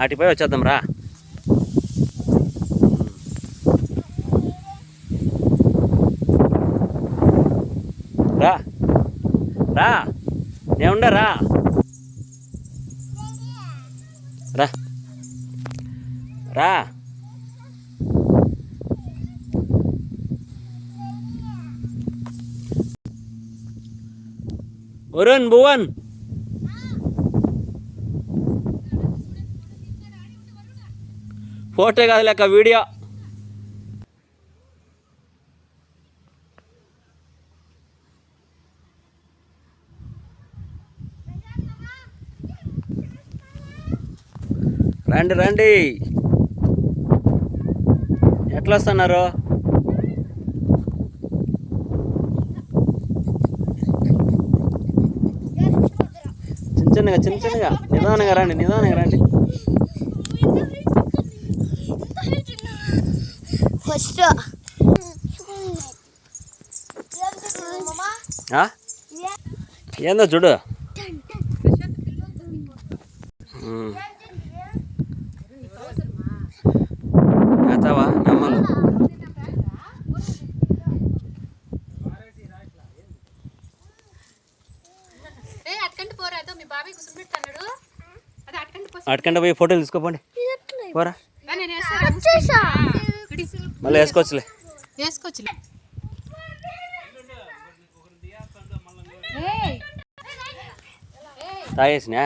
ఆటిపై వచ్చేద్దాం రా. రా రా నేను ఉండరా రా రా. వరుణ్ భువన్ ఫోటో కాదు లేక వీడియో. రండి రండి, ఎట్లా వస్తున్నారు? చిన్న చిన్నగా నిదానంగా రండి, నిదానంగా రండి. ఏందో చూడు. వేస్తావా నమ్మలు? అటుకంటే పోయి ఫోటోలు తీసుకోపోండి పోరా. మళ్ళీ వేసుకోవచ్చులే. తాగేసినా